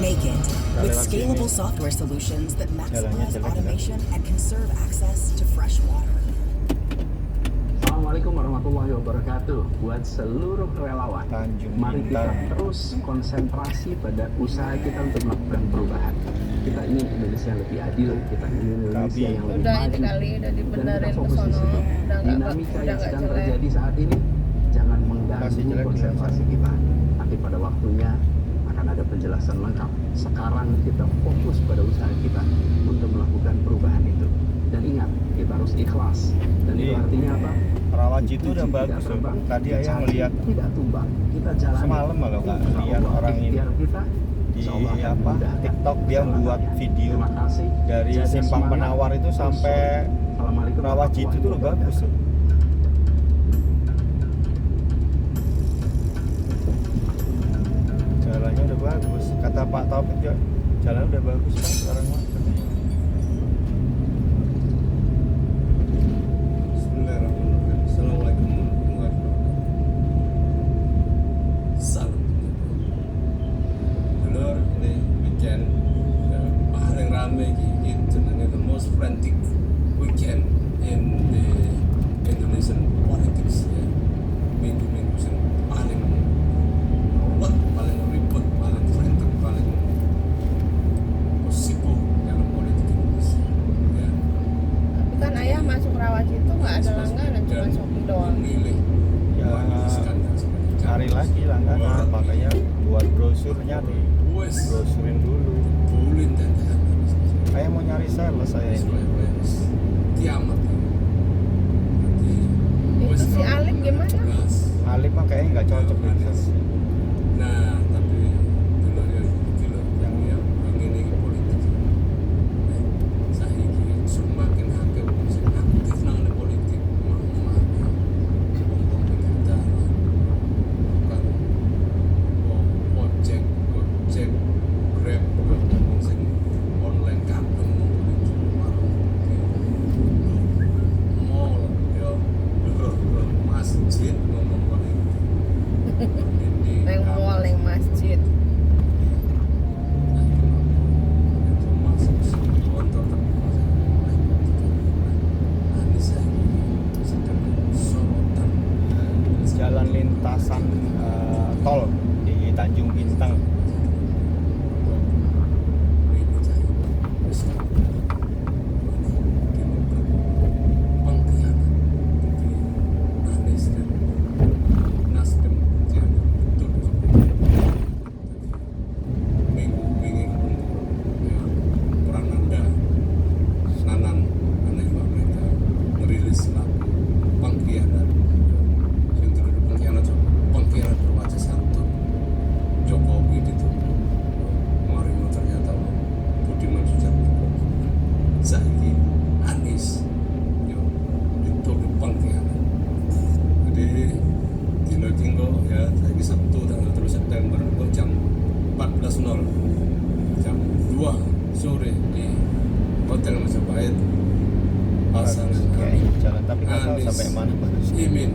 Make it Nah, with lewat scalable sini. software solutions that maximize jelek, automation and conserve access to fresh water. Assalamualaikum warahmatullahi wabarakatuh. Buat seluruh relawan, Tanjung mari kita Bintang. terus konsentrasi pada usaha kita untuk melakukan perubahan. Kita ingin Indonesia yang lebih adil, kita ingin Indonesia yang lebih Udah maju. ini kali udah Dan kita dibenerin ke fokus di sono, situ. udah Dinamika yang nggak sedang jelek. terjadi saat ini jangan Masih mengganggu jelek, konsentrasi kita. Nanti pada waktunya akan ada penjelasan lengkap. Sekarang kita fokus pada usaha kita untuk melakukan perubahan itu. Dan ingat, kita harus ikhlas. Dan itu artinya apa? Rawaji itu udah Tidak bagus loh. terbang, Tadi ayah caci ngeliat tidak tumbang. Kita jalan semalam malah Kak, lihat orang ini kita di apa TikTok dia buat video Terima kasih. dari Jaga Simpang semangat. Penawar itu sampai Assalamualaikum Rawaji itu tuh warahmatullahi bagus loh. Jalannya udah bagus. Kata Pak Taufik ya, jalan udah bagus kan sekarang mah. Bismillahirrahmanirrahim. Assalamualaikum warahmatullahi wabarakatuh. Salam. Dulur, ini weekend paling rame ini jenenge the most frantic weekend in the Indonesian politics ya. Minggu-minggu sing paling ruwet, paling ribet, paling frantic, paling sibuk dalam politik Indonesia ya. Tapi kan ayah masuk Rawaji itu nggak ada langganan, cuma Shopee doang. Memilih Ya, melanjutkannya sebagai cari calon. lagi langganan, makanya buat brosurnya di Wes, brosurin dulu. bulin dan Saya mau nyari sales saya ini. kiamat. Itu si Alif gimana? Alif mah kayaknya nggak cocok di sales. Nah, tapi dulu ya dulu yang ini politik. Saya ini semakin aktif aktif nang politik mah. Ngomong kita kan ojek Grab ngomong sing online kabeh ngomong mall ya masjid ngomong politik. Neng mall, neng masjid. Jalan lintasan tol di Tanjung Bintang. Pengkhianat berwajah santun Jokowi dituduh Marimo ternyata Budiman Sujatmiko Zaki Anies yo dituduh pengkhianat. Jadi dino tinggo ya saiki Sabtu tanggal 3 September kok jam 14.00 jam 2 sore di Hotel Majapahit pasangan Kayak jalan tapi nggak tahu Anies sampai mana. Imin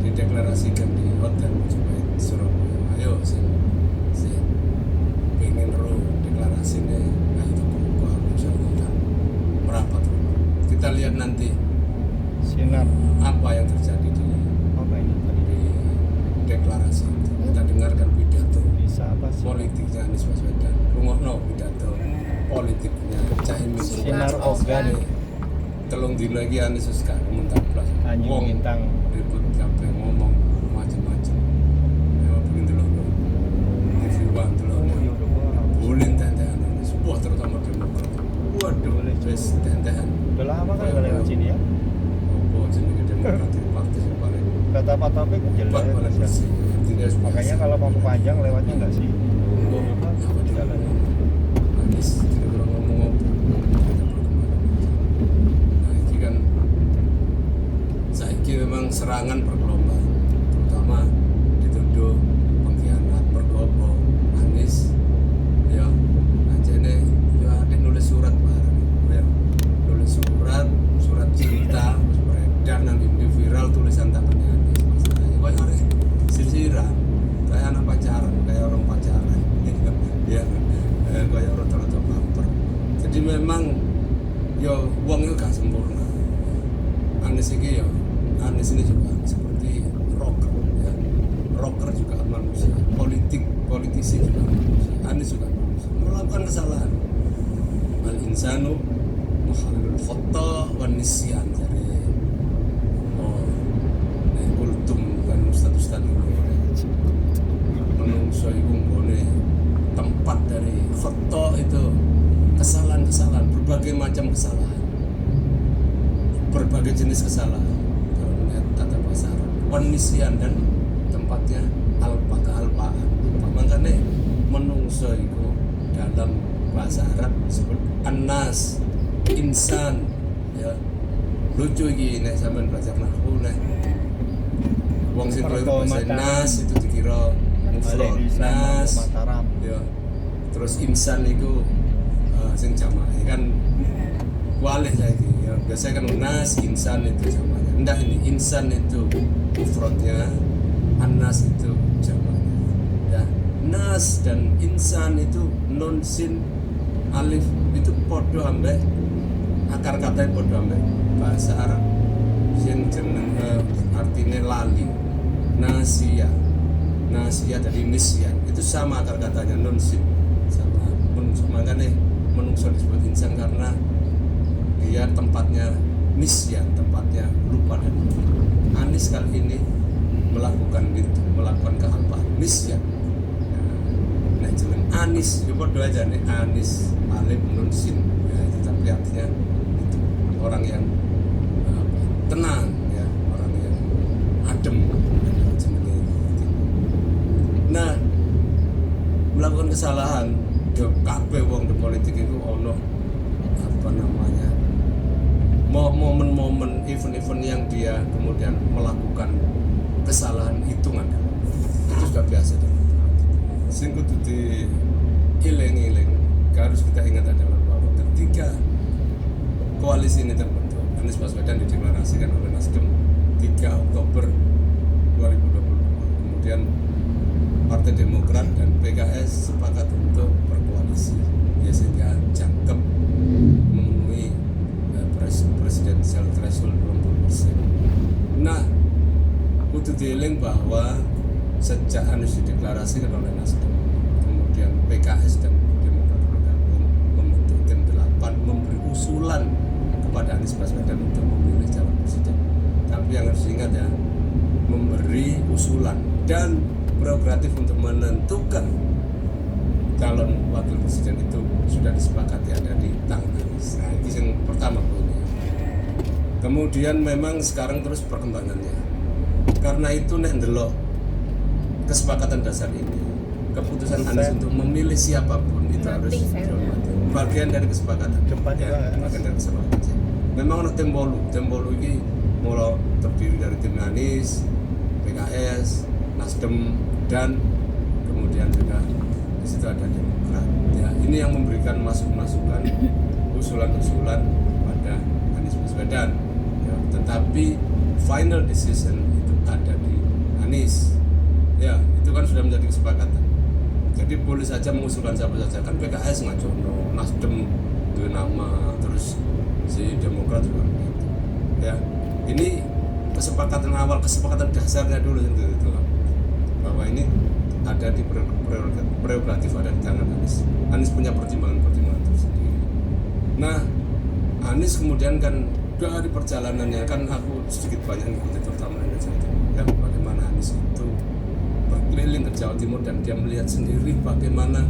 dideklarasikan di Hotel Majapahit Surabaya. Ayo sing pengen ro deklarasinya, nah itu buka insyaallah kan merapat. Kita lihat nanti Sinar apa yang terjadi di apa ini tadi? deklarasi itu. Kita dengarkan pidato Bisa apa sih? politiknya Anies Baswedan. Rungokno pidato politiknya Caimin. Sinar organ Telung dino lagi Anies wis gak mentablas. Tanjung Bintang. Ribut kabeh ngomong macam-macam. Ya pengen delok. Reviewan delok. Oh iya udah gua. Bulin tentehan Anies. Wah terutama Demokrat. Waduh, Boleh, wis tentehan. Udah lama kan nggak lewat sini ya. Apa jenenge Demokrat partai sing paling Kata Pak Taufik paling jelek. bersih. Artinya wis Makanya biasa. kalau mau panjang lewatnya nggak sih? Apa Jalan. Anies kira-kira ngomong apa? Nah, ini kan saiki memang serangan bergelombang, terutama dituduh pengkhianat bergobo Anies ya ajene ya ada nulis surat bareng ya nulis surat cinta terus beredar nanti di viral tulisan tangannya Anies masalahnya kok nyari sisiran kayak anak pacaran kayak orang pacaran ya memang yo wong itu gak sempurna. Anies ini Anies ini juga seperti rocker ya. Rocker juga manusia, politisi juga manusia. Anies juga manusia, melakukan kesalahan. Al insanu mahallul khata wan nisyan jadi kultum kan ustaz-ustaz menungso iku nggone tempat dari khata itu kesalahan-kesalahan, berbagai macam kesalahan, berbagai jenis kesalahan kalau melihat tata bahasa Arab. Wanisian dan tempatnya kealpaan. Makanya menungso itu dalam bahasa Arab disebut anas, insan ya. Lucu iki nek sampean belajar nahwu nek wong sing bahasa nas itu dikira mufrad nas Mataram. ya. Terus insan itu sing jamaah kan walih lagi ya. Biasanya kan nas insan itu jamahnya. Enggak, ini insan itu mufradnya, anas itu jamahnya. Ya, nas dan insan itu nun sin alif itu podo ambek akar katanya podo ambek bahasa Arab sing jeneng artinya lali. Nasia dari nisyan itu sama akar katanya nun sin sama menungso. Makanya menungso disebut insan karena dia tempatnya nisyan, tempatnya lupa dan Anies kali ini melakukan itu, melakukan kealpaan nisyan. Nah jeneng Anies coba doa aja nih, Anies alif nun sin ya, tapi artinya itu orang yang tenang ya, orang yang adem. Nah melakukan kesalahan ya kabeh wong di politik itu ono apa namanya momen-momen event-event yang dia kemudian melakukan kesalahan hitungan itu sudah biasa dalam sing kudu dieling-eling. Harus kita ingat adalah bahwa ketika koalisi ini terbentuk, Anies Baswedan dideklarasikan oleh Nasdem 3 Oktober 2022. Kemudian Partai Demokrat dan PKS sepakat untuk berkoalisi ya, sehingga jangkep memenuhi presidensial threshold 20%. Nah, kudu dieling bahwa sejak Anies dideklarasikan oleh Nasdem, kemudian PKS dan Demokrat bergabung membentuk tim 8 memberi usulan kepada Anies Baswedan untuk memilih calon presiden. Tapi yang harus diingat ya, memberi usulan dan prerogatif untuk menentukan calon wakil presiden itu sudah disepakati ada di tangan Anies. Nah, itu yang pertama poinnya. Kemudian memang sekarang terus perkembangannya. Karena itu nek ndelok kesepakatan dasar ini, keputusan Anies untuk memilih siapapun itu harus dihormati. Bagian dari kesepakatan. Bagian dari kesepakatan. Memang ada tim bolu ini mulai terdiri dari tim Anies, PKS, Nasdem dan kemudian juga di situ ada Demokrat. Ya, ini yang memberikan masukan usulan-usulan pada Anies Baswedan. Ya, tetapi final decision itu ada di Anies. Ya, itu kan sudah menjadi kesepakatan. Jadi boleh saja mengusulkan siapa saja, kan PKS ngajono, Nasdem dua nama, terus si Demokrat juga begitu. Ya, ini kesepakatan awal, kesepakatan dasarnya dulu itu bahwa ini ada di prerogatif ada di tangan Anies. Anies punya pertimbangan tersendiri. Nah, Anies kemudian kan dari perjalanannya kan aku sedikit banyak ngikutin terutama Indonesia itu. Ya, bagaimana Anies itu berkeliling ke Jawa Timur dan dia melihat sendiri bagaimana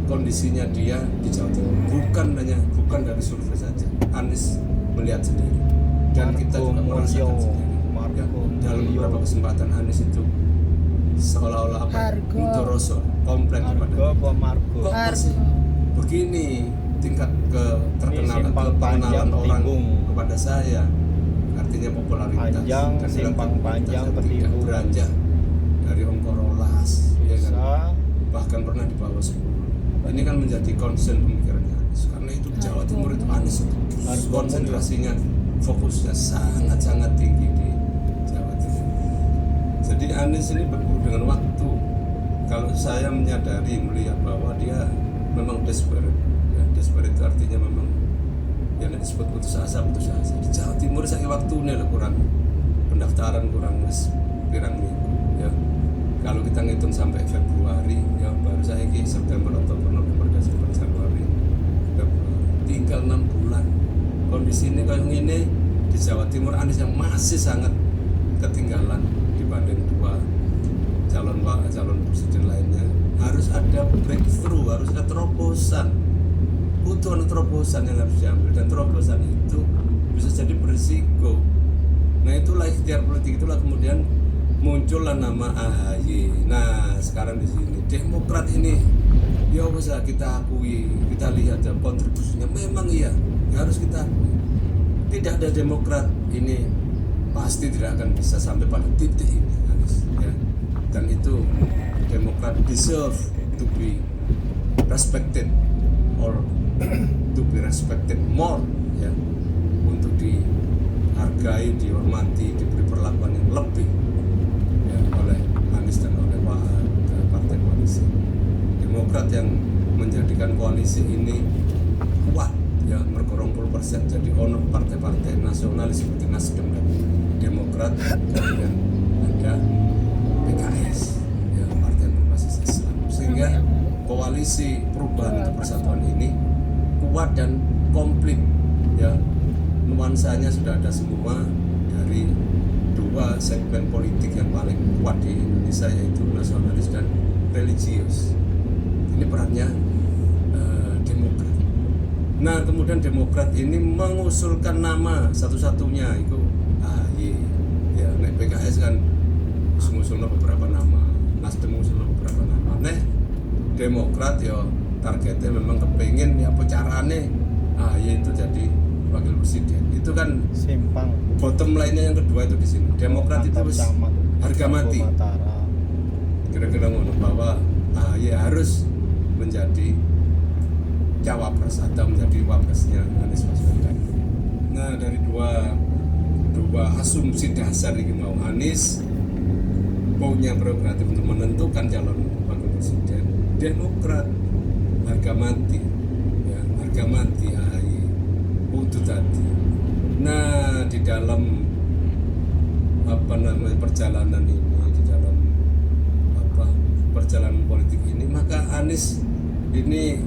kondisinya dia di Jawa Timur. Bukan dari survei saja. Anies melihat sendiri dan kita juga merasakan sendiri. Ya, dalam beberapa kesempatan Anies itu seolah-olah Mutoroso komplain kepada kok masih begini tingkat keterkenalan pengenalan orang kepada saya, artinya popularitas panjang, dan simpang panjang tidak beranjak dari angka 12 ya kan? Bahkan pernah di bawah 10. Ini kan menjadi concern pemikirannya Anies karena itu Jawa Timur itu Anies konsentrasinya fokusnya sangat-sangat tinggi di Jawa Timur. Jadi Anies ini berguru dengan waktu. Kalau saya menyadari melihat bahwa dia memang desperate seperti itu artinya memang yang disebut putus asa. Di Jawa Timur saya waktunya lah kurang pendaftaran kurang pirang minggu ya. Kalau kita ngitung sampai Februari ya, baru saya ini September, Oktober, November, Desember, Januari, Februari, tinggal 6 bulan. Kondisi ini kayak gini di Jawa Timur, Anies yang masih sangat ketinggalan dibanding dua calon presiden lainnya. Harus ada breakthrough, harus ada terobosan. Butuh ada terobosan yang harus diambil, dan terobosan itu bisa jadi berisiko. Nah itulah ikhtiar politik, itulah kemudian muncullah nama AHY. Nah sekarang di sini Demokrat ini ya bisa kita akui, kita lihat ya kontribusinya memang iya, ya harus kita akui. Tidak ada Demokrat ini pasti tidak akan bisa sampai pada titik ini, ya. Dan itu Demokrat deserve to be respected or to be respected more, ya, untuk dihargai, dihormati, diberi perlakuan yang lebih ya, oleh Anies dan oleh partai koalisi. Demokrat yang menjadikan koalisi ini kuat ya, mergorong 10% jadi ono partai-partai nasionalis seperti Nasdem dan Demokrat, kemudian ada PKS ya, partai berbasis Islam, sehingga koalisi perubahan untuk persatuan ini kuat dan komplit ya. Nuansanya sudah ada semua dari dua segmen politik yang paling kuat di Indonesia, yaitu nasionalis dan religius. Ini perannya Demokrat. Nah kemudian Demokrat ini mengusulkan nama satu-satunya itu AHY ya. Nek PKS kan mengusulkan beberapa nama, Nasdem mengusulkan beberapa nama. Nek Demokrat ya targetnya memang kepengen ya apa carane AHY itu jadi wakil presiden. Itu kan simpang. Bottom line-nya yang kedua itu di sini. Demokrat itu harga mati. Kira-kira ngono bahwa AHY harus menjadi cawapres atau menjadi wapresnya Anies Baswedan. Nah dari dua asumsi dasar ini mau Anies punya prerogatif untuk menentukan calon wakil presiden. Demokrat harga mati, ya, harga mati AHY itu tadi. Nah di dalam perjalanan ini, di dalam perjalanan politik ini, maka Anies ini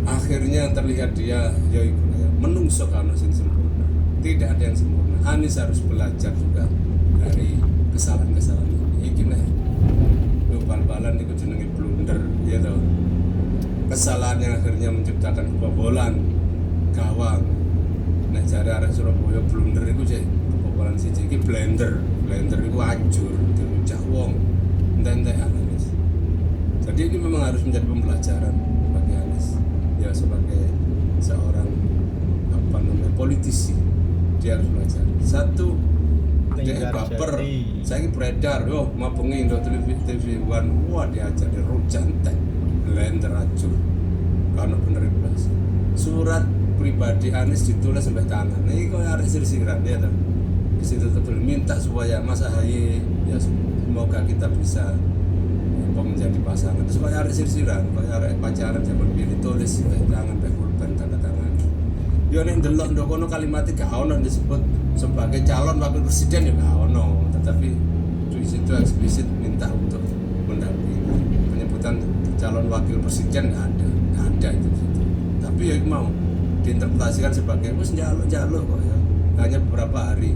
akhirnya terlihat dia ya menungso kana sing sempurna. Tidak ada yang sempurna. Anies harus belajar juga dari kesalahan-kesalahan ini. Iki nek bal-balan iku jenenge blunder ya toh. Kesalahan yang akhirnya menciptakan kebobolan gawang. Nek jare arek Surabaya blunder iku cek kebobolan siji iki blender iku hancur dirucak wong. Entek Anies. Jadi ini memang harus menjadi pembelajaran bagi Anies ya, sebagai seorang politisi. Dia harus belajar. Satu, dia baper. Saya ini beredar, mau bengi do TV One, wah diajar di rujantek, blender acur. Karena bener belas. Surat pribadi Anies ditulis sampai tangan. Ini kok harus sirsiran ya kan. Di situ tertulis minta supaya Mas AHY ya semoga kita bisa menjadi pasangan. Terus supaya harus sirsiran, supaya harus pacaran zaman pilih tulis sampai tangan, sampai pulpen tanda tangan. Yo nek ndelok ndokono kalimat gak ono disebut sebagai calon wakil presiden ya gak ono, tetapi di situ eksplisit minta untuk mendampingi. Penyebutan calon wakil presiden nggak ada itu situ. Tapi ya mau diinterpretasikan sebagai wis njaluk kok ya, hanya beberapa hari.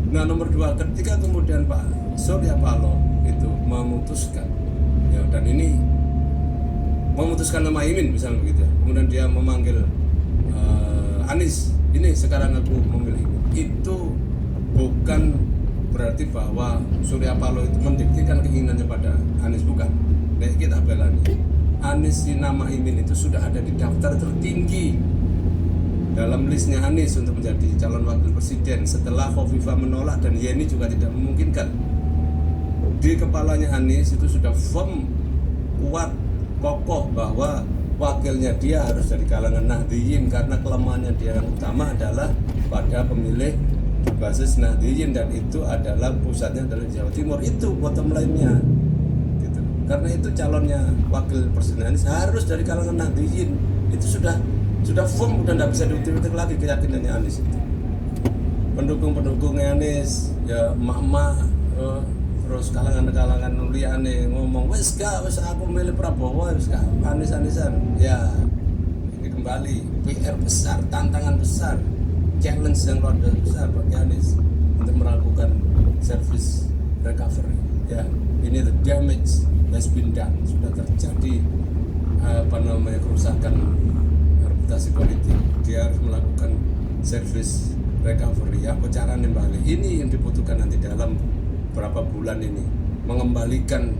Nah nomor 2, ketika kemudian Pak Surya Paloh itu memutuskan ya, dan ini memutuskan nama Imin misalnya begitu ya. Kemudian dia memanggil Anies, ini sekarang aku memilih itu bukan berarti bahwa Surya Paloh itu mendiktikan keinginannya pada Anies, bukan. Nah, kita belani. Anies di nama Imin itu sudah ada di daftar tertinggi dalam listnya Anies untuk menjadi calon wakil presiden setelah Khofifah menolak dan Yeni juga tidak memungkinkan. Di kepalanya Anies itu sudah firm, kuat, kokoh bahwa wakilnya dia harus dari kalangan Nahdliyin, karena kelemahannya dia yang utama adalah pada pemilih berbasis Nahdliyin, dan itu adalah pusatnya dari Jawa Timur. Itu bottom line-nya gitu. Karena itu calonnya wakil presiden Anies harus dari kalangan Nahdliyin. Itu sudah firm, udah tidak bisa diutik-utik lagi keyakinannya Anies itu. Pendukung-pendukungnya Anies, ya emak-emak, terus kalangan-kalangan liyane ngomong wes aku milih Prabowo, wes Anies-Anisan. Ya ini kembali PR besar, tantangan besar, challenge yang luar biasa besar bagi Anies untuk melakukan service recovery. Ya ini the damage has been done, sudah terjadi kerusakan reputasi politik. Dia harus melakukan service recovery, ya caranya kembali. Ini yang dibutuhkan nanti dalam berapa bulan ini, mengembalikan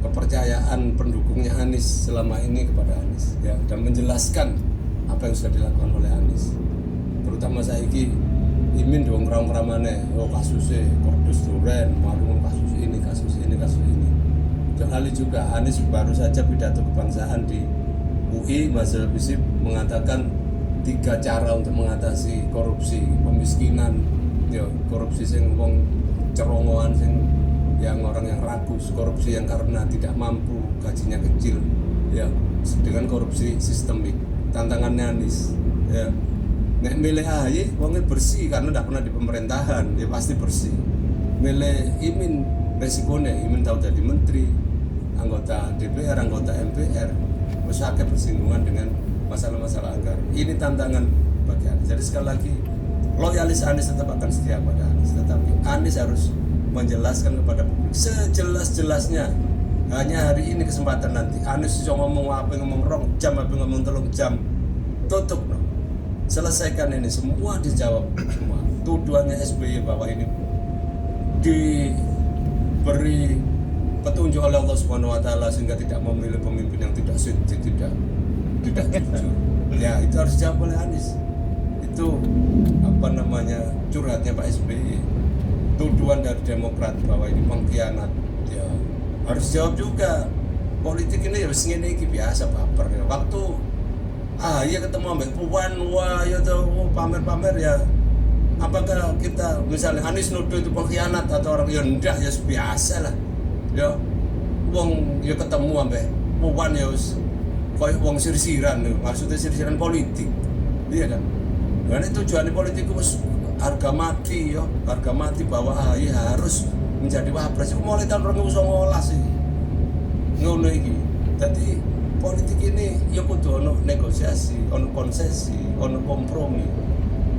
kepercayaan pendukungnya Anies selama ini kepada Anies, ya, dan menjelaskan apa yang sudah dilakukan oleh Anies. Terutama saiki Imin dong ngeram-ngeramane, kasusnya Kordus Duren, malu kasus ini. Kali juga Anies baru saja pidato kebangsaan di UI, Mas Habib mengatakan 3 cara untuk mengatasi korupsi, pemiskinan, ya, korupsi sing wong cerongoan, sing yang orang yang rakus, korupsi yang karena tidak mampu, gajinya kecil, ya, dengan korupsi sistemik. Tantangannya Anies, ya, nek milih AHY wongnya bersih karena tidak pernah di pemerintahan, ya pasti bersih. Milih Imin resikonya, Imin tahu jadi menteri, anggota DPR, anggota MPR, akeh bersinggungan dengan masalah-masalah anggaran. Ini tantangan bagi Anies. Jadi sekali lagi, loyalis Anies tetap akan setia pada Anies, tetapi Anies harus menjelaskan kepada publik sejelas-jelasnya. Hanya hari ini kesempatan, nanti Anies bisa ngomong apa, ngomong 2 jam, apa ngomong 3 jam, tutup no. Selesaikan ini semua, dijawab semua. Tuduhannya SBY bahwa ini diberi petunjuk oleh Allah Subhanahu wa taala sehingga tidak memilih pemimpin yang tidak jujur. Ya, itu harus dijawab oleh Anies. Itu curhatnya Pak SBY. Tuduhan dari Demokrat bahwa ini pengkhianat. Ya, harus jawab juga. Politik ini ya ngene iki biasa baper ya. Waktu ya ketemu ambek Puan, wah ya tuh pamer-pamer ya. Apakah kita misalnya Anies nuduh itu pengkhianat atau orang ya ndak, ya biasa lah. Ya, wong ya ketemu ambek Puan ya koyo wong sir-siran, maksudnya sir-siran politik. Iya kan? Karena tujuannya politik itu harga mati ya, harga mati bahwa AHY harus menjadi wapres. Itu mulai tahun 2019 sih. Ngono iki. Jadi politik ini ya kudu ono negosiasi, ono konsesi, ono kompromi.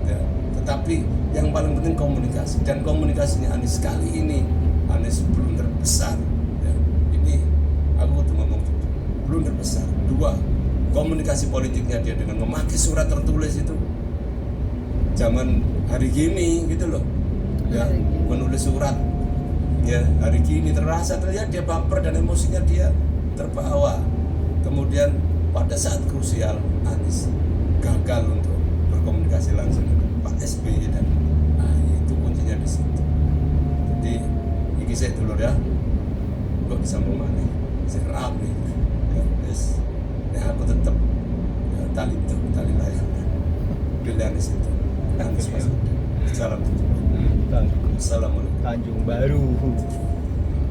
Ya, tetapi yang paling penting komunikasi, dan komunikasinya Anies kali ini Anies blunder besar. Ya, ini aku tuh ngomong blunder besar. 2, komunikasi politiknya dia dengan memakai surat tertulis itu zaman hari gini gitu loh. Ya, menulis surat. Ya, hari gini terasa terlihat dia baper dan emosinya dia terbawa. Kemudian pada saat krusial Anies gagal untuk berkomunikasi langsung dengan Pak SBY dan itu kuncinya di situ. Jadi ini saya dulu ya, kok bisa memahami, saya rapi, ya, yes. Ya aku tetap ya, tali layar pilihan di situ. Anies Baswedan. Salam. Assalamualaikum. Tanjung Baru.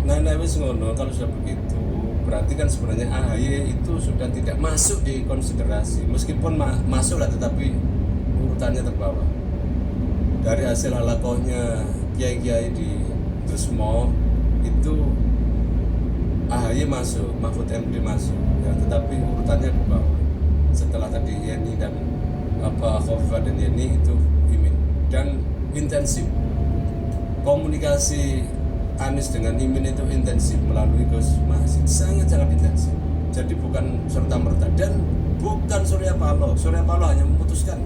Nah, wis ngono, kalau sudah begitu berarti kan sebenarnya AHY itu sudah tidak masuk di konsiderasi, meskipun masuk lah, tetapi urutannya terbawah. Dari hasil halakohnya kiai-kiai di Tusmo itu AHY masuk, Mahfud MD masuk, ya, tetapi urutannya di bawah. Setelah tadi Yeni dan Khofifah dan Yeni itu Imin, dan intensif komunikasi Anies dengan Imin itu intensif melalui Gus Mahsid, sangat-sangat intensif. Jadi bukan serta-merta dan bukan Surya Paloh. Surya Paloh hanya memutuskan,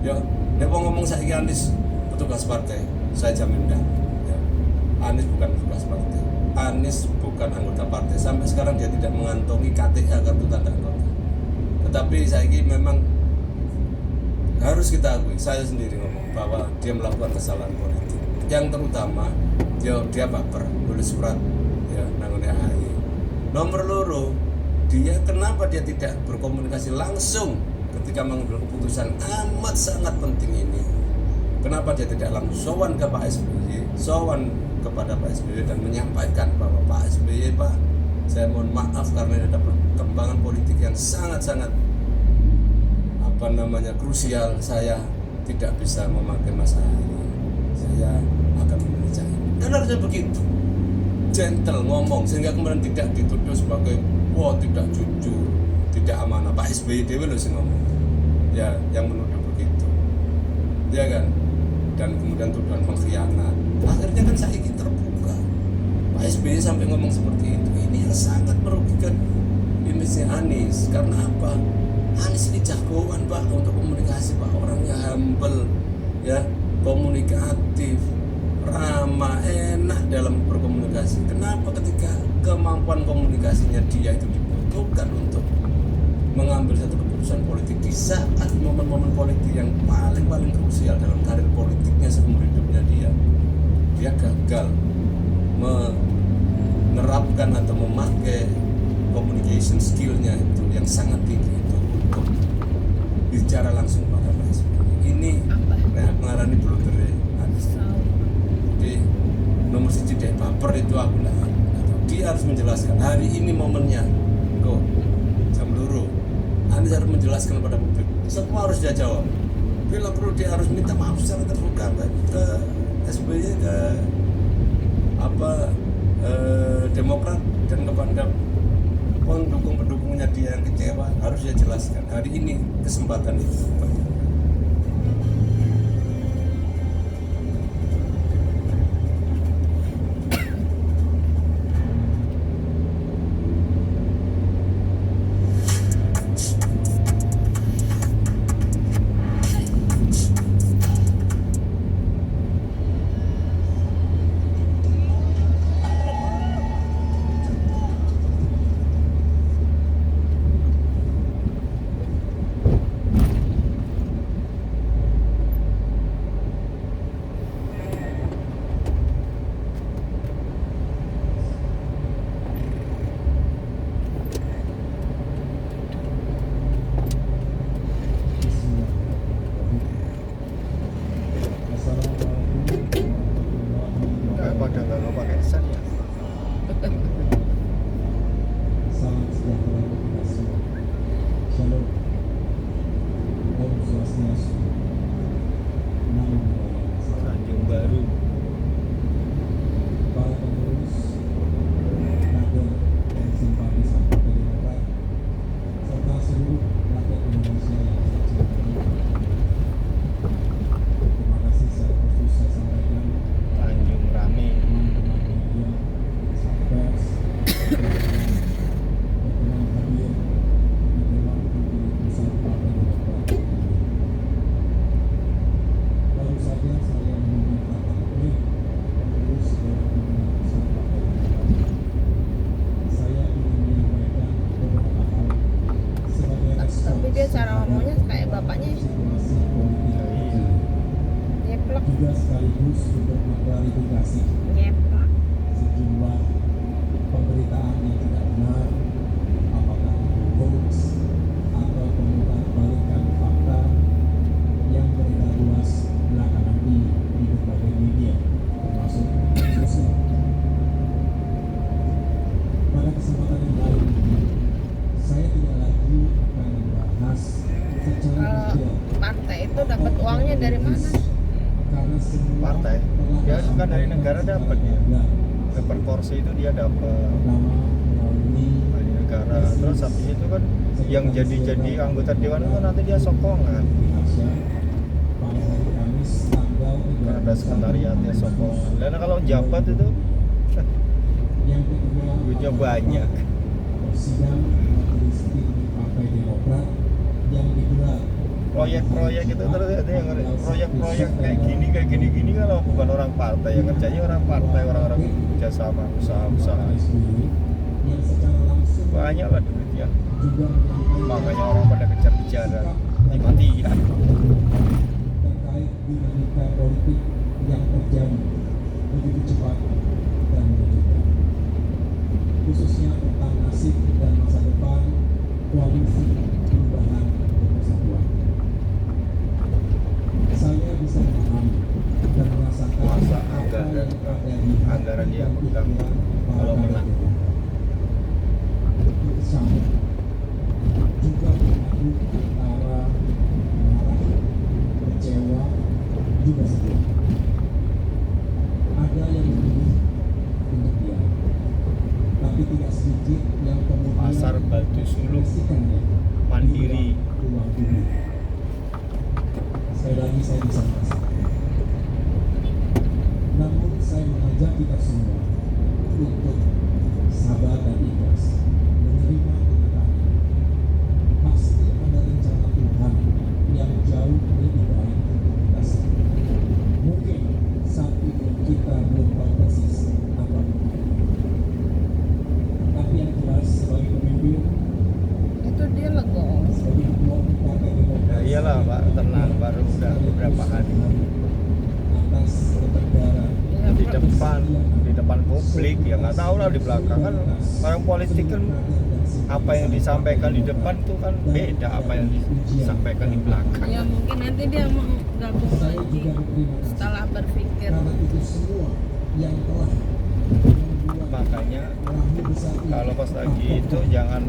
ya, dia mau ngomong saya Anies petugas partai, saya jamin dah. Ya. Anies bukan petugas partai, Anies bukan anggota partai. Sampai sekarang dia tidak mengantongi KTA, kartu tanda anggota. Tetapi saya ini memang harus kita akui, saya sendiri ngomong bahwa dia melakukan kesalahan politik. Yang terutama dia baper tulis surat ya nangone AHY. Nomor 2, dia kenapa dia tidak berkomunikasi langsung ketika mengambil keputusan amat sangat penting ini? Kenapa dia tidak langsung sowan ke Pak SBY, sowan kepada Pak SBY dan menyampaikan bahwa Pak SBY, Pak, saya mohon maaf karena ada perkembangan politik yang sangat-sangat krusial. Saya tidak bisa memakai masa ini. Saya akan memilih Caimin. Kan harusnya begitu, gentle ngomong, sehingga kemudian tidak dituduh sebagai tidak jujur, tidak amanah. Pak SBY dewe loh sih ngomong, ya yang menuduh begitu, ya kan, dan kemudian tuduhan pengkhianat. Akhirnya kan saya ingin terbuka. Pak SBY sampai ngomong seperti itu. Ini yang sangat merugikan image-nya Anies. Karena apa? Anies ini jagoan Pak untuk komunikasi Pak, orangnya humble, ya, komunikatif, ramah, enak dalam berkomunikasi. Kenapa ketika kemampuan komunikasinya dia itu dibutuhkan untuk mengambil satu keputusan politik di saat momen-momen politik yang paling krusial dalam karir politiknya seumur hidupnya dia gagal menerapkan atau memakai communication skillnya itu yang sangat tinggi itu untuk bicara langsung pada Pak SBY. Ini mengarani blunder Anies. Jadi nomor siji deh baper itu aku lah. Dia harus menjelaskan hari ini momennya kok jam luru. Anies harus menjelaskan kepada publik. Semua harus dia jawab. Bila perlu dia harus minta maaf secara terbuka ke SBY, ke Demokrat dan kepada pendukung-pendukungnya dia yang kecewa, harus dia jelaskan. Hari ini kesempatan itu. Nggak pakai sen ya. Salam sejahtera kita semua. Shalom. Om Swastiastu. Namo Buddhaya. Tanjung Baru. Para pengurus, kader dan simpatisan Partai Demokrat, serta seluruh rakyat Indonesia yang saya cintai. Terima kasih secara khusus saya sampaikan Tanjung Rame. teman-teman media, pers, berkenan hadir di Dewan Pimpinan Pusat Partai Demokrat. Baru saja saya memintakan oleh pengurus Dewan Pimpinan Pusat Partai Demokrat. Saya ingin menyampaikan beberapa hal sebagai respons Tapi dia cara ngomongnya kayak bapaknya situasi politik terkini. nyeplak Juga sekaligus untuk mengklarifikasi nyeplak. sejumlah pemberitaan yang tidak benar, apakah itu hoax atau pemutarbalikan fakta yang beredar luas belakangan ini di berbagai media, termasuk sosial. Pada kesempatan yang lain ini, saya tidak lagi akan membahas secara Kalau detail partai itu dapat uangnya dari mana? karena semua Partai? telah Dia kan dari negara disampaikan dapat secara ya. gamblang. Per porsi itu dia dapat Pertama, melalui dari negara. Terus habis itu kan yang jadi anggota dewan itu nanti dia sokongan. Indonesia pada hari Kamis tanggal 3 Ada sekretariatnya sokongan. Dan kalau jabat itu yang kedua, duitnya banyak. sidang majelis tinggi Partai Demokrat yang digelar Proyek-proyek itu terus ada yang proyek-proyek kayak gini kalau bukan orang partai yang kerjanya orang partai, orang-orang kerjasama usaha-usaha yang secara langsung banyak lah duitnya. juga menyampaikan Makanya orang pada kejar-kejaran mati-matian. terkait dinamika politik yang terjadi begitu cepat dan mengejutkan, khususnya tentang nasib dan masa depan koalisi perubahan dan persatuan. Saya bisa memahami dan merasakan Masa apa anggaran- yang ada di hati anggaran dia dan pegang pikiran para kalau menang. kader. Batu Suluk pastikan ya Mandiri. ruang guru. Sekali lagi saya bisa merasakan. Namun saya mengajak kita semua untuk sabar dan ikhlas menerima kenyataan. Pasti ada rencana Tuhan yang jauh lebih baik untuk kita semua. Mungkin saat ini kita belum tahu persis apa itu. Tapi yang jelas sebagai pemimpin, Itu dia legowo. sebagai ketua umum Partai Demokrat, Ya iyalah Pak, tenang, baru udah beberapa hari atas ketegaran Ya, di depan publik, ya nggak tahu lah di belakang kan orang politik kan apa yang disampaikan di depan tuh kan beda apa yang disampaikan di belakang. Ya mungkin nanti dia mau gabung saya lagi juga berterima kasih setelah berpikir. karena itu semua yang telah membuat Makanya perahu besar ini kalau pas lagi itu jangan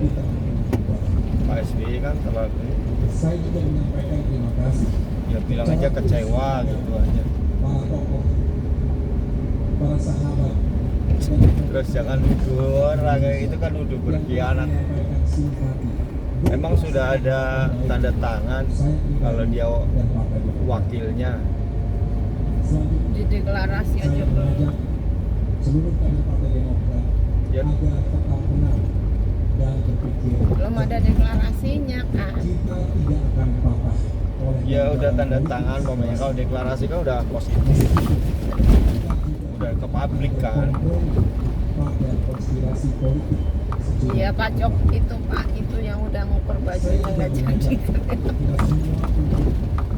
Pak SBY kan terlalu saya juga menyampaikan terima kasih ya bilang aja kecewa gitu aja. para tokoh, para sahabat, Terus jangan nuduh orang kayak itu kan nuduh berkhianat. menyampaikan simpati. Emang sudah ada tanda tangan kalau dia Dan Partai Demokrat. wakilnya. Selanjutnya, Di deklarasi saya aja belum. mengajak seluruh kader Partai Demokrat Ya. agar tetap tenang dan berpikir Belum ada deklarasinya kan. kita tidak akan patah oleh Ya udah tanda politik. tangan pokoknya kalau deklarasi kan udah positif. Udah ke publik kan. Pada konspirasi politik sejauh Iya Pak Cok itu Pak itu yang udah ngukur bajunya nggak jadi. kita semua untuk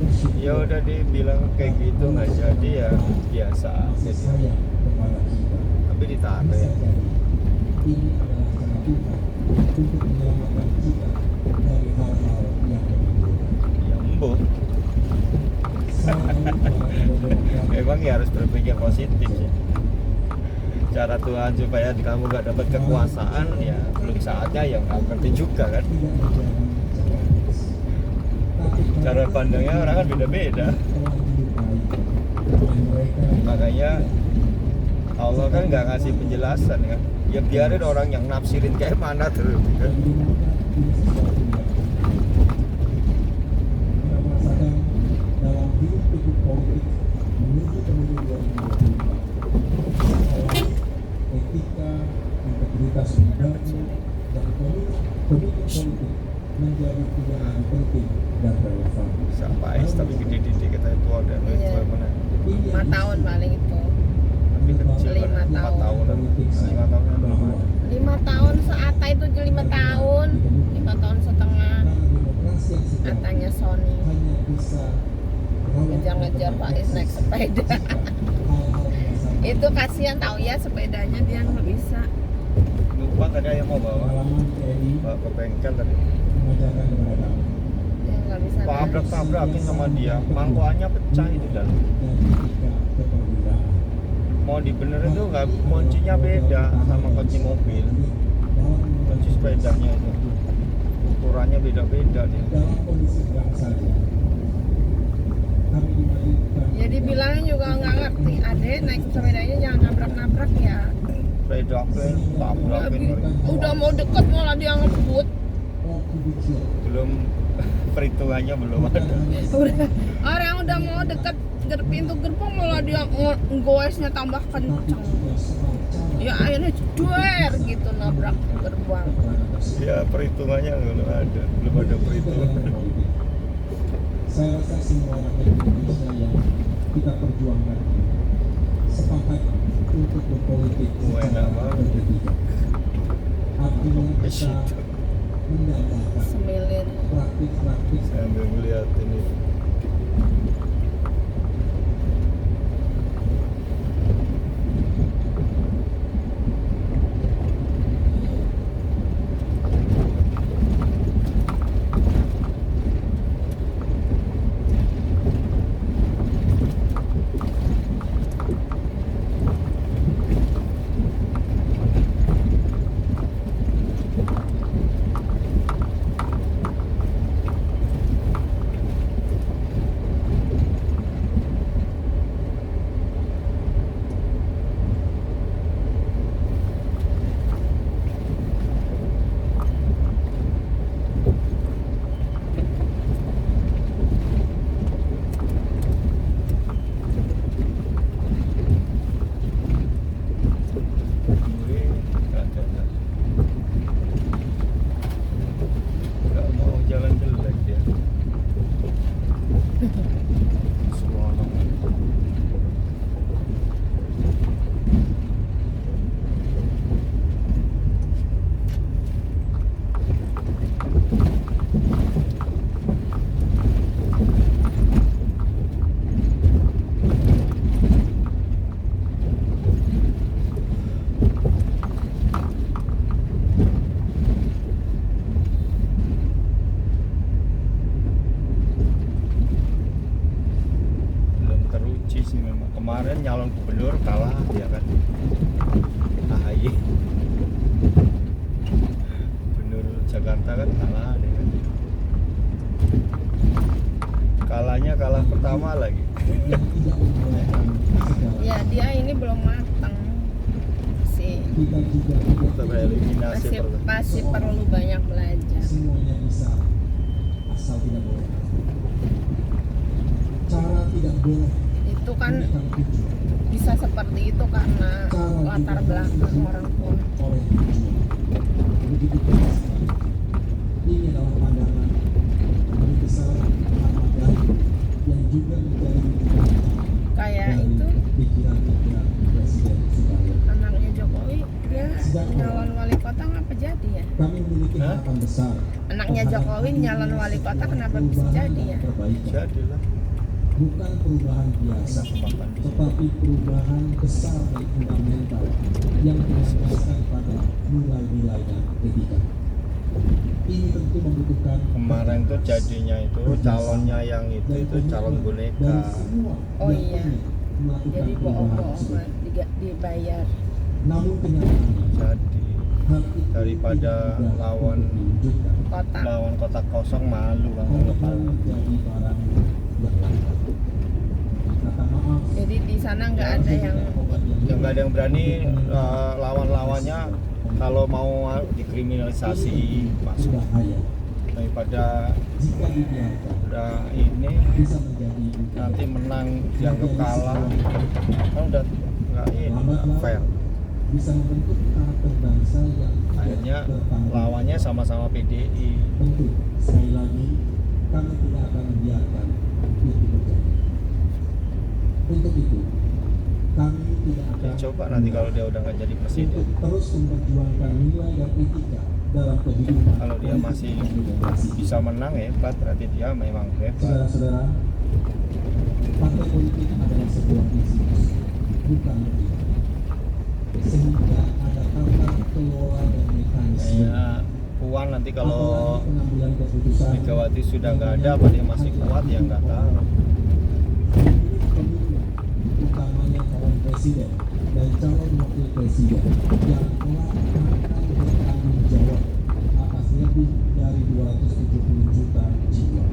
bersyukur Ya udah dibilang kayak gitu nggak jadi ya biasa aja. kasih sayang kepada kita. Tapi ditarik. Bisa jadi ini adalah cara Tuhan untuk menyelamatkan kita dari hal-hal yang lebih buruk. Ya embuh. Saya tahu para kader Demokrat Emang ya harus berpikir positif ya. Cara Tuhan supaya kamu gak dapat kekuasaan ya belum saatnya ya nggak ngerti juga kan. tidak menjadi cawapres. Tapi Cara pandangnya orang kan beda-beda. telah hidup baik dan mereka Makanya Allah kan nggak ngasih penjelasan kan. Ya biarin orang yang nafsirin kayak mana terus. dan Demokrat ini sesuatu yang kita merasakan dalam hidup pikuk politik menuju pemilu 2024 bahwa etika, integritas pribadi dan komitmen politik menjadi tidak lagi penting dan relevan. Siapa es tapi gede-gede kita itu ada Iya. mana. 5 tahun paling itu. Tapi kecil kan 5 4 tahun. tahun. 5 tahun kan belum ada. 5 tahun seata itu 5 tahun. 5 tahun setengah Karena demokrasi yang sejati katanya Sony. hanya bisa Ngejar-ngejar Pak Is naik sepeda. Itu kasihan tahu ya sepedanya dia nggak bisa. Lupa tadi yang mau bawa pengalaman TNI bawa ke bengkel tadi. mengajarkan kepada kami Dia nggak bisa. naik. Tabrak-tabrakin sama dia, mangkokannya pecah itu dan dan etika kepemimpinan. mau dibenerin tuh nggak, kuncinya beda sama kunci mobil, kunci sepedanya itu ukurannya beda-beda dia. Dalam kondisi sedang saja kami diwajibkan Ya dibilangnya juga nggak ngerti. Adek naik sepedanya jangan nabrak-nabrak ya. Bedakin, tabrakin, Udah mau deket malah dia ngebut. belum perhitungannya belum ada. Udah orang udah mau deket pintu gerbang malah dia goesnya tambah kenceng. Ya akhirnya duer gitu nabrak gerbang. Ya perhitungannya belum ada perhitungan. Saya rasa semua rakyat Indonesia yang kita perjuangkan sepakat untuk berpolitik Enak secara banget. beretika. Artinya kita Situ. mendapatkan Semilir. praktik-praktik Sambil melihat ini. kemarin nyalon gubernur kalah dia kan, AHY gubernur Jakarta kan kalah dia kan. Kalahnya kalah pertama lagi. Ya dia ini belum matang sih, Tereliminasi masih perlu banyak belajar. Semuanya bisa, asal tidak boleh. Cara tidak boleh Itu kan menekan tujuan. bisa seperti itu karena latar belakang orang tua. Oleh tujuan. Begitu keras sekali. Ini adalah pandangan Guru Besar Ahmad Dhani yang juga menjadi rujukan utama Kayak dari itu pikiran-pikiran Presiden Soekarno. anaknya Jokowi, dia nyalon wali kota ngapa jadi ya? Kami memiliki Hah? harapan besar. Anaknya terhadap Jokowi nyalon wali kota kenapa bisa perubahan jadi dan ya? perbaikan. jadilah Bukan perubahan biasa, tetapi perubahan besar dan fundamental yang berasaskan pada nilai-nilai dan etika. Ini tentu membutuhkan kemarin tuh jadinya itu calonnya yang itu calon boneka. dari semua Oh yang iya. ingin melakukan Jadi perubahan bohong-bohongan tersebut. dibayar. Namun kenyataannya Jadi hal itu daripada tidak mudah lawan untuk diwujudkan. Kota. lawan kotak kosong malu kan kalau Hanya kalah. menjadi barang yang langka. Kata maaf. Jadi di sana nggak ada yang Ya nggak ada yang berani lawan-lawannya kalau mau dikriminalisasi masuk Bahaya daripada jika dibiarkan udah ini bisa menjadi nanti menang dianggap kalah kan udah nggak ini nggak fair. bisa membentuk karakter bangsa yang tidak Akhirnya bertanggung jawab. lawannya sama-sama PDI. Tentu sekali lagi kami tidak akan membiarkan itu terjadi. Untuk itu kami tidak Ya, akan coba nanti kalau dia udah nggak jadi presiden, untuk terus memperjuangkan nilai dan etika dalam kehidupan kalau dia politik masih dan demokrasi. bisa menang hebat, berarti dia memang hebat. Saudara-saudara, partai politik adalah sebuah institusi, bukan negara. Sehingga ada tata kelola dan mekanisme. Kayak Puan nanti kalau Apalagi pengambilan keputusan Megawati sudah nggak ada, apa dia masih kuat ya nggak tahu. Pemimpin, utamanya calon presiden dan calon wakil presiden yang telah akan bertanggung jawab atas lebih dari 270 juta jiwa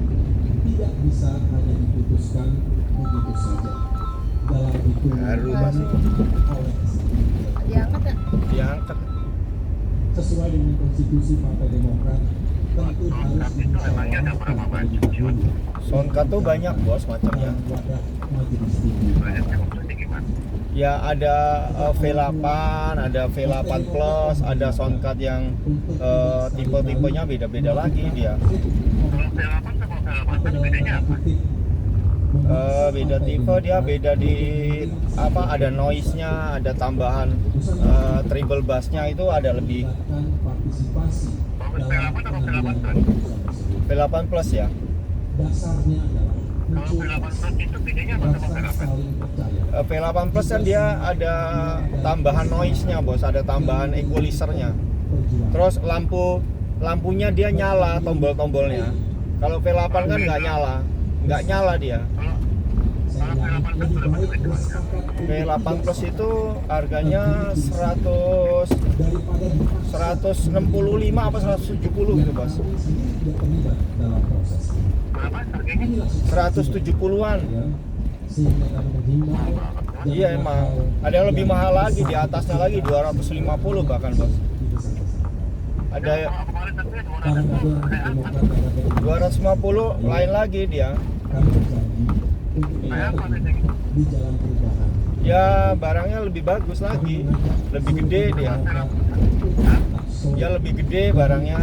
tidak bisa hanya diputuskan begitu saja dalam hitungan Baru masih oleh istri. diangkat ya? diangkat. Sesuai dengan konstitusi Partai Demokrat tentu harus dimusyawarahkan terlebih dahulu Soundcard tuh banyak bos macamnya. dalam wadah majelis tinggi. Ya ada V8, ada V8 Plus, ada soundcard yang tipe-tipenya beda-beda lagi dia. Beda tipe dia, beda di apa, ada noise-nya, ada tambahan treble bass-nya itu ada lebih. Partisipasi dalam pengambilan keputusan tersebut. V8 Plus ya. Dasarnya adalah muncul rasa saling percaya. V8 Plus kan dia ada tambahan noise-nya bos, ada tambahan equalizer-nya. Perjuangan. Terus lampunya dia nyala, tombol-tombolnya. Kalau V8 kan nggak nyala dia. Saya ulangi, lebih baik bersepakat untuk V8 tidak Plus sepakat itu harganya 165 apa 170 gitu bos. Kami sendiri tidak terlibat dalam proses. Inilah sukses 170-an. ya, sehingga kami menghimbau dan Iya emang. Ada yang lebih mahal lagi, di atasnya lagi 250 bahkan bos. Ada Para kader Demokrat dan kader 250 lain lagi dia. kami berjanji untuk Iya. di jalan perubahan. Ya barangnya lebih bagus lagi, lebih gede dia. Ya lebih gede barangnya,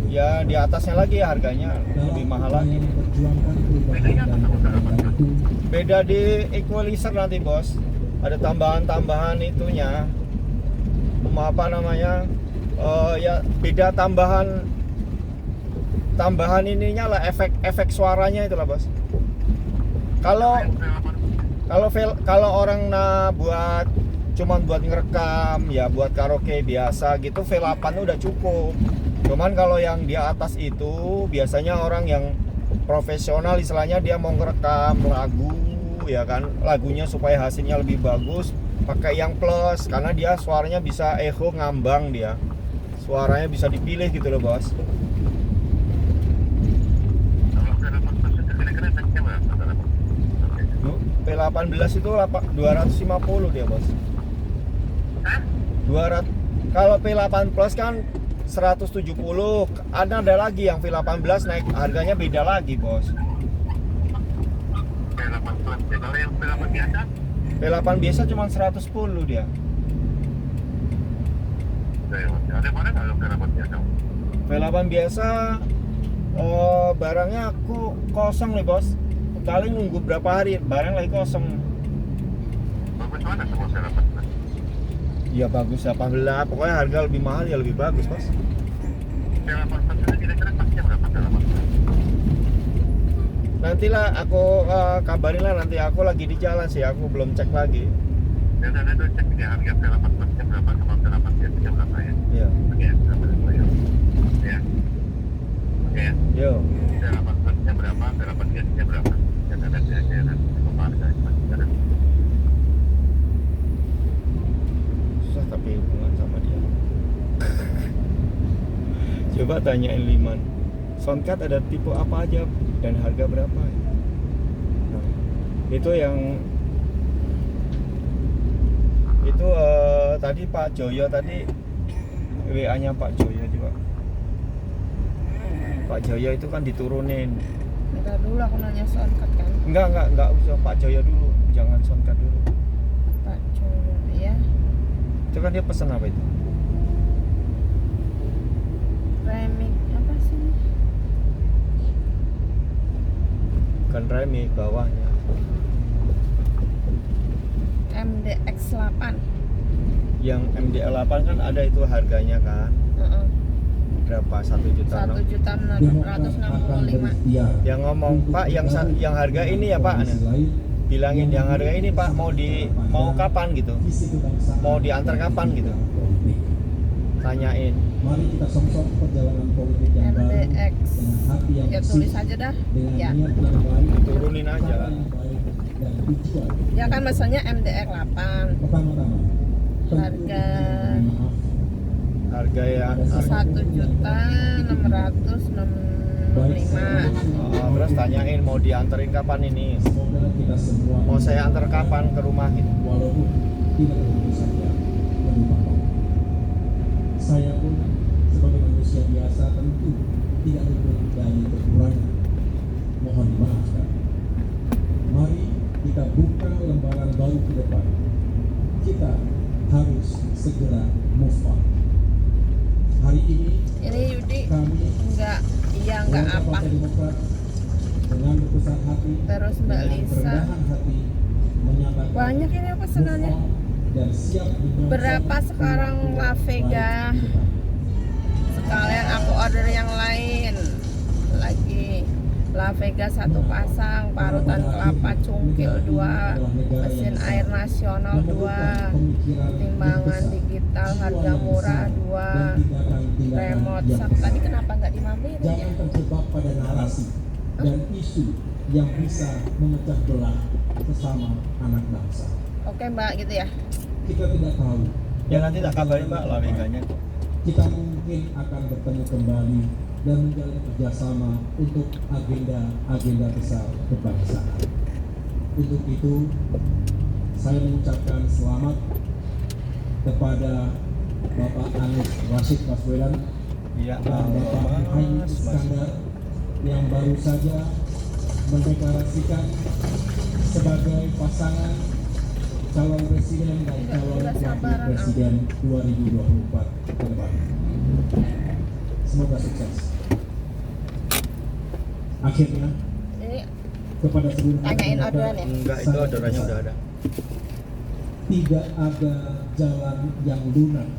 ya di atasnya lagi harganya lebih mahal lagi. Beda di equalizer nanti bos, ada tambahan-tambahan itunya, apa namanya, ya beda tambahan ininya lah, efek suaranya itulah bos. Kalau orang cuman buat ngerekam ya, buat karaoke biasa gitu, V8 udah cukup. Cuman kalau yang di atas itu biasanya orang yang profesional, istilahnya dia mau ngerekam lagu ya kan, lagunya supaya hasilnya lebih bagus pakai yang plus, karena dia suaranya bisa echo ngambang, dia suaranya bisa dipilih gitu loh bos. P18 itu 250 dia bos. 200. Kalau P8 Plus kan 170. Ada lagi yang V18 naik harganya beda lagi bos. P8 Plus ya. Kalau yang P8 biasa? P8 biasa cuma 110 dia. Ada mana kalau P8 biasa? P8 biasa barangnya aku kosong nih bos. Paling nunggu berapa hari barang lagi kosong. Bagus mana sama P8 Plus? Ya bagus 18, pokoknya harga lebih mahal ya lebih bagus bos. P8 Plus itu kira-kira pasnya berapa P8 Plus? Nantilah aku kabarin lah, nanti aku lagi di jalan sih, aku belum cek lagi. Ya udah itu cek ya harga P8 Plusnya berapa sama P8 biasanya berapa ya? Iya. Oke ya, berapa dulu ya? Ya. Oke ya. Yo. P8 Plusnya berapa? P8 biasanya berapa? Ya ada biasanya nanti sama harga masih ada. Susah tapi hubungan sama dia. Coba tanyain Liman, soundcard ada tipe apa aja dan harga berapa? Nah, itu yang itu tadi Pak Joyo tadi WA-nya Pak Joyo juga. Pak Joyo itu kan diturunin. Bentar dulu aku nanya soundcard kan. Enggak usah Pak Joyo dulu, jangan soundcard dulu. Pak Joyo ya. Itu kan dia pesan apa itu? Remix apa sih? Bukan remix, bawahnya. MDX 8. Yang MDL8 kan ada itu harganya kan? Berapa? 1 juta? 1.665.000. Yang ngomong Pak yang harga ini ya Pak, bilangin yang harga ini Pak mau kapan gitu, mau diantar kapan gitu, tanyain. Mari kita song-song perjalanan politik yang baru MDX dengan hati yang ya bersih, tulis aja dah dengan ya. niat yang baik, Turunin aja. cara yang baik, dan tujuan. Ya kan maksudnya MDX 8. Pertama-tama, tentu Harga maaf Harga yang 1.665.000. terus tanyain mau dianterin kapan ini, semoga kita semua mau saya antar kapan ke rumah gitu. walaupun tidak tentu saja melupakan. Saya pun sebagai manusia biasa tentu tidak luput dari kekurangan. Mohon dimaafkan. Mari kita buka lembaran baru ke depan. Kita harus segera move on. Hari ini Ini Yudi kami enggak warga apa. Partai Demokrat dengan berbesar hati, Terus Mbak dengan Lisa. kerendahan hati menyatakan Banyak ini pesanannya. move on dan siap menyongsong Berapa sekarang La Vega? baik ke depan. Sekalian aku order yang lain lagi. La Vega 1 pasang, parutan kelapa cungkil 2, mesin air nasional 2, timbangan digital harga murah 2, remote sak. Tadi kenapa nggak dimampir ya? Jangan terjebak pada narasi dan isu yang bisa memecah belah sesama anak bangsa. Oke Mbak gitu ya. Kita tidak tahu. Ya nanti tak kabarin Mbak La Veganya kok. Kita mungkin akan bertemu kembali dan menjalin kerjasama untuk agenda besar kebangsaan. Untuk itu, saya mengucapkan selamat kepada Bapak Anies Rashid Baswedan Iya, dan Bapak Muhaimin Iskandar yang baru saja mendeklarasikan sebagai pasangan calon presiden dan calon wakil presiden 2024 ke depan. Semoga sukses. Akhirnya Ini kepada seluruh tanyain orderan ya. enggak, itu orderannya udah ada. tidak ada jalan yang lunak